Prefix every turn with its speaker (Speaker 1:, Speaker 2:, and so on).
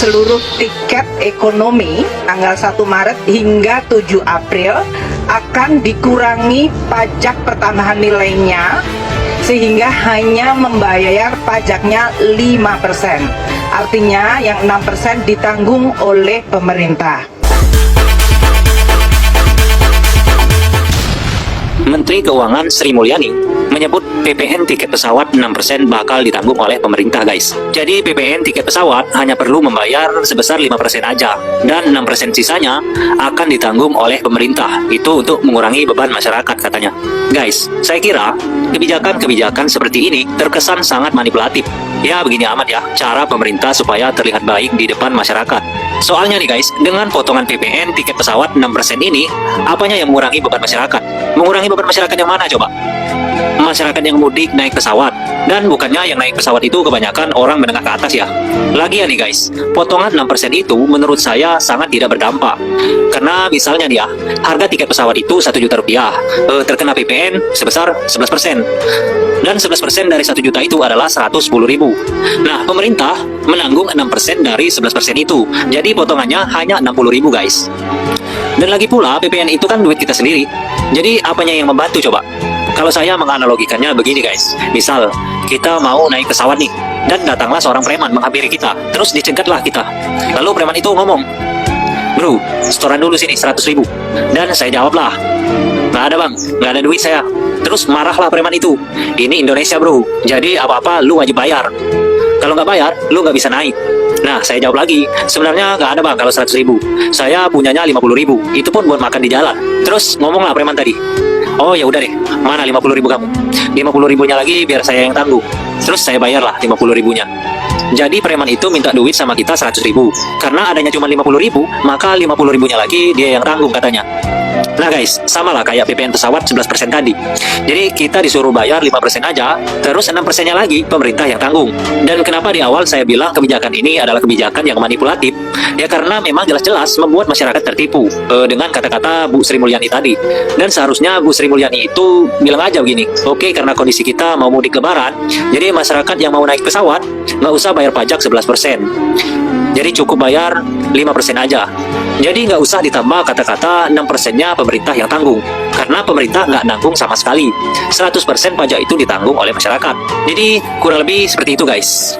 Speaker 1: seluruh tiket ekonomi tanggal 1 Maret hingga 7 April akan dikurangi pajak pertambahan nilainya sehingga hanya membayar pajaknya 5%. Artinya yang 6% ditanggung oleh pemerintah.
Speaker 2: Menteri Keuangan Sri Mulyani menyebut PPN tiket pesawat 6% bakal ditanggung oleh pemerintah, guys. Jadi PPN tiket pesawat hanya perlu membayar sebesar 5% aja, dan 6% sisanya akan ditanggung oleh pemerintah. Itu untuk mengurangi beban masyarakat katanya. Guys, saya kira kebijakan-kebijakan seperti ini terkesan sangat manipulatif. Ya begini amat ya, cara pemerintah supaya terlihat baik di depan masyarakat. Soalnya nih guys, dengan potongan PPN tiket pesawat 6% ini, apanya yang mengurangi beban masyarakat? Mengurangi beban masyarakat yang mana coba? Masyarakat yang mudik naik pesawat, dan bukannya yang naik pesawat itu kebanyakan orang menengah ke atas ya. Lagian nih guys, potongan 6% itu menurut saya sangat tidak berdampak. Karena misalnya nih ya, harga tiket pesawat itu 1 juta rupiah, terkena PPN sebesar 11%. Dan 11% dari 1 juta itu adalah 110.000. Nah, pemerintah menanggung 6% dari 11% itu. Jadi potongannya hanya 60.000 guys. Dan lagi pula PPN itu kan duit kita sendiri. Jadi apanya yang membantu coba? Kalau saya menganalogikannya begini guys, misal kita mau naik pesawat nih, dan datanglah seorang preman menghampiri kita, terus dicegatlah kita. Lalu preman itu ngomong, "Bro, setoran dulu sini 100.000. Dan saya jawablah, "Nggak ada bang, nggak ada duit saya." Terus marahlah preman itu, "Ini Indonesia bro, jadi apa-apa lu wajib bayar. Kalau nggak bayar, lu nggak bisa naik." Nah, saya jawab lagi, "Sebenarnya nggak ada bang kalau 100.000. Saya punyanya 50.000, itu pun buat makan di jalan." Terus ngomonglah preman tadi, "Oh ya udah deh, mana 50.000 kamu? 50.000-nya lagi biar saya yang tanggung." Terus saya bayarlah 50.000-nya. Jadi preman itu minta duit sama kita 100.000. Karena adanya cuma 50.000, maka 50.000-nya lagi dia yang tanggung katanya. Nah guys, sama lah kayak PPN pesawat 11% tadi. Jadi kita disuruh bayar 5% aja, terus 6%-nya lagi pemerintah yang tanggung. Dan kenapa di awal saya bilang kebijakan ini adalah kebijakan yang manipulatif? Ya karena memang jelas-jelas membuat masyarakat tertipu dengan kata-kata Bu Sri Mulyani tadi. Dan seharusnya Bu Sri Mulyani itu bilang aja begini, "Oke, karena kondisi kita mau mudik lebaran, jadi masyarakat yang mau naik pesawat nggak usah bayar pajak 11%. Jadi cukup bayar 5% aja. Jadi nggak usah ditambah kata-kata 6%-nya pemerintah yang tanggung. Karena pemerintah nggak nanggung sama sekali. 100% pajak itu ditanggung oleh masyarakat." Jadi kurang lebih seperti itu guys.